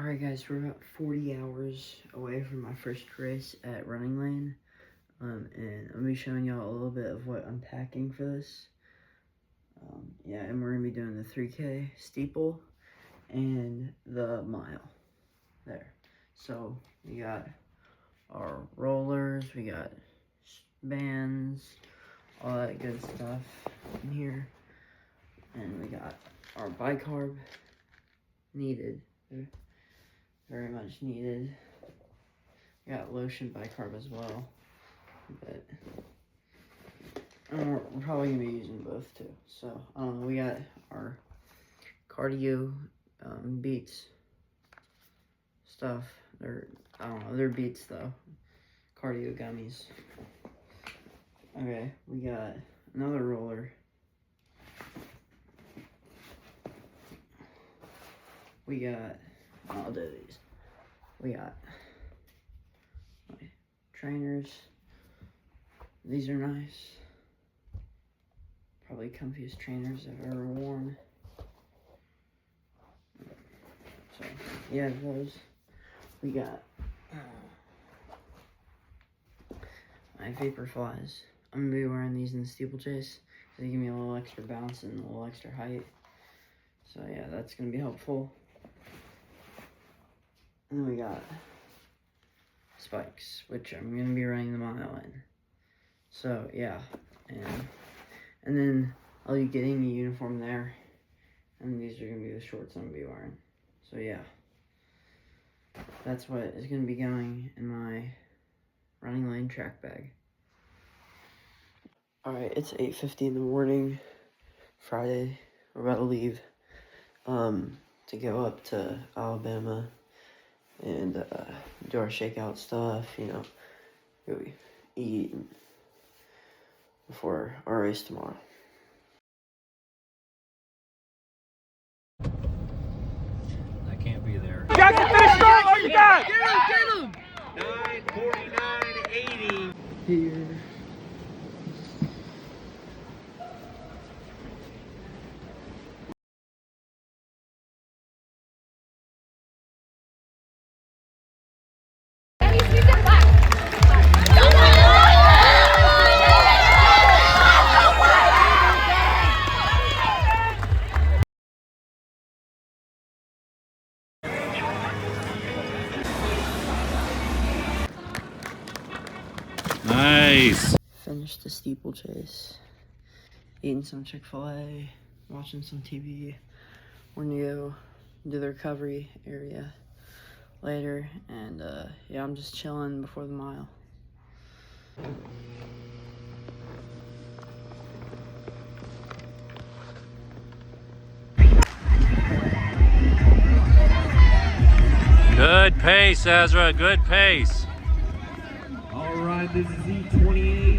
Alright guys, we're about 40 hours away from my first race at Runninglane. And I'm going to be showing y'all a little bit of what I'm packing for this. Yeah, and we're going to be doing the 3K steeple and the mile there. So, we got our rollers, we got bands, all that good stuff in here. And we got our bicarb, needed. Very much needed. Got lotion bicarb as well, but we're probably gonna be using both too. So we got our cardio beats stuff. They're beats though. Cardio gummies. Okay, we got another roller. We got, I'll do these. We got my trainers. These are nice. Probably comfiest trainers I've ever worn. So, yeah, those. We got my vapor flies. I'm gonna be wearing these in the steeplechase. They give me a little extra bounce and a little extra height. So yeah, that's gonna be helpful. And then we got spikes, which I'm gonna be running the mile in. So yeah, and then I'll be getting a uniform there, and these are gonna be the shorts I'm gonna be wearing. So yeah, that's what is gonna be going in my Runninglane track bag. All right, it's 8:50 in the morning, Friday. We're about to leave to go up to Alabama and do our shakeout stuff, you know, go eat before our race tomorrow. I can't be there. You got the fish strong? Oh, you got! Get him! 9:49.80. Here. Nice. Finished the steeplechase. Eating some Chick-fil-A, watching some TV. We're gonna go do the recovery area later, and yeah, I'm just chilling before the mile. Good pace, Ezra. Good pace. All right, this is E28.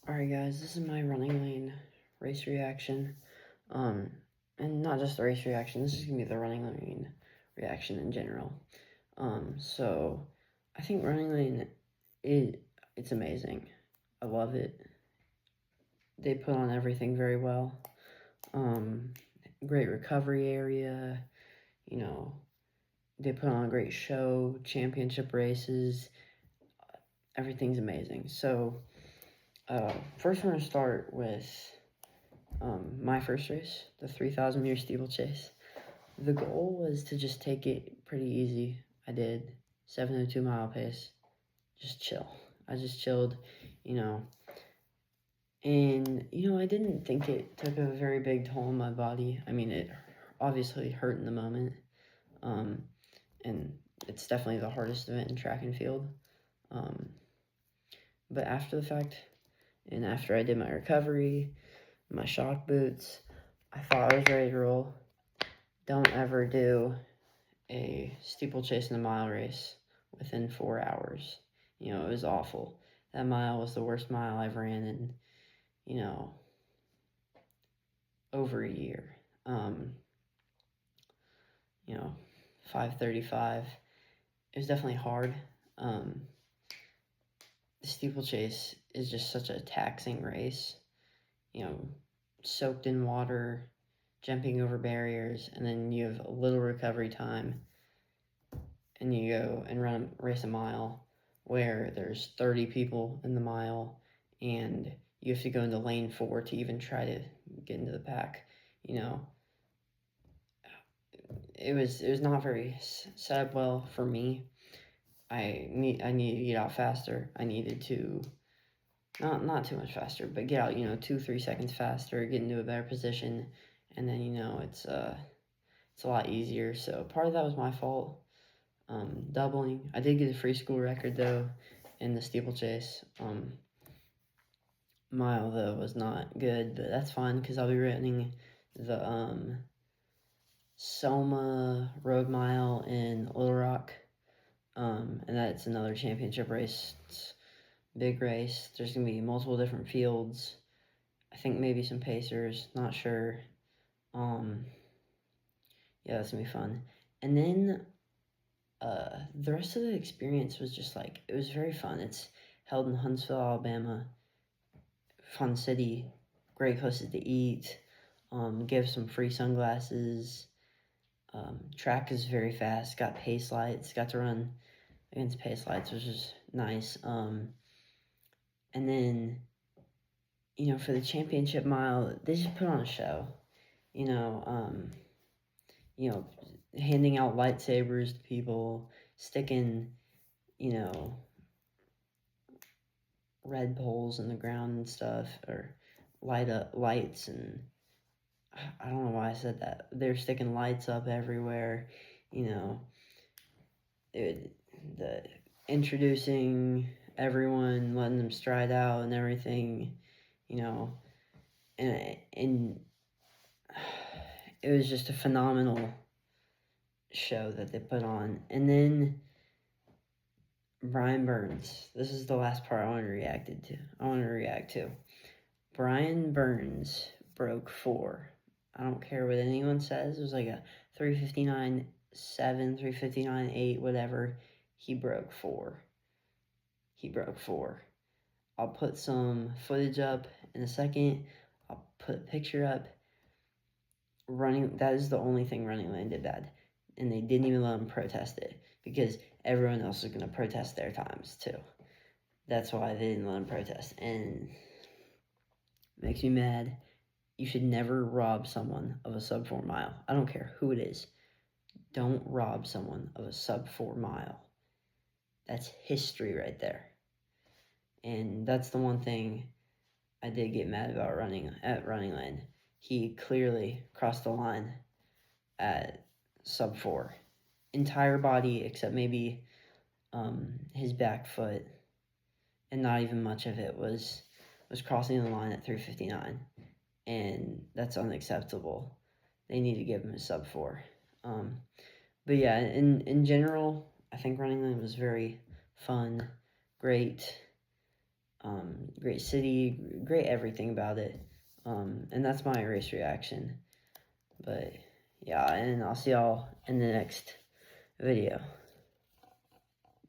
Alright guys, this is my Runninglane race reaction. And not just the race reaction, this is gonna be the Runninglane reaction in general. So I think Runninglane it's amazing. I love it. They put on everything very well. Great recovery area, you know, they put on a great show, championship races, everything's amazing. So first we're gonna start with my first race, the 3,000 meter steeplechase. The goal was to just take it pretty easy. I did 7:02 mile pace, just chill. I just chilled, you know, and you know, I didn't think it took a very big toll on my body. I mean, it obviously hurt in the moment, and it's definitely the hardest event in track and field. But after the fact, and after I did my recovery, my shock boots, I thought I was ready to roll. Don't ever do a steeplechase in a mile race within 4 hours. You know, it was awful. That mile was the worst mile I've ran in, you know, over a year. You know, 5:35. It was definitely hard. The steeplechase is just such a taxing race. You know, soaked in water, jumping over barriers, and then you have a little recovery time, and you go and race a mile where there's 30 people in the mile, and you have to go into lane 4 to even try to get into the pack. You know, it was not very set up well for me. I needed to get out faster. I needed to not too much faster, but get out 2-3 seconds faster, get into a better position, and then it's a lot easier. So part of that was my fault. Doubling. I did get a free school record though in the steeplechase. Mile though was not good, but that's fine because I'll be running the Soma Road Mile in Little Rock. And that's another championship race. It's a big race. There's going to be multiple different fields. I think maybe some pacers. Not sure. Yeah, that's going to be fun. And then the rest of the experience was just like, it was very fun. It's held in Huntsville, Alabama. Fun city. Great places to eat. Give some free sunglasses. Track is very fast. Got pace lights. Got to run against pace lights, which is nice. And then, for the championship mile, they just put on a show. Handing out lightsabers to people, sticking, red poles in the ground and stuff, or light up lights, and I don't know why I said that. They're sticking lights up everywhere, the introducing everyone, letting them stride out and everything, and it was just a phenomenal show that they put on. And then Brian Burns. This is the last part I want to react to. Brian Burns broke 4. I don't care what anyone says. It was like a 3:59.7, 3:59.8, whatever. He broke 4. I'll put some footage up in a second. I'll put a picture up. That is the only thing Runninglane did bad. And they didn't even let him protest it because everyone else was going to protest their times too. That's why they didn't let him protest. And it makes me mad. You should never rob someone of a sub 4 mile. I don't care who it is. Don't rob someone of a sub 4 mile. That's history right there. And that's the one thing I did get mad about Runninglane. He clearly crossed the line at sub 4. Entire body except maybe his back foot, and not even much of it was crossing the line at 3:59, and that's unacceptable. They need to give him a sub 4. But yeah, in general, I think Runninglane was very fun, great city, great everything about it. And that's my race reaction. But yeah, and I'll see y'all in the next video.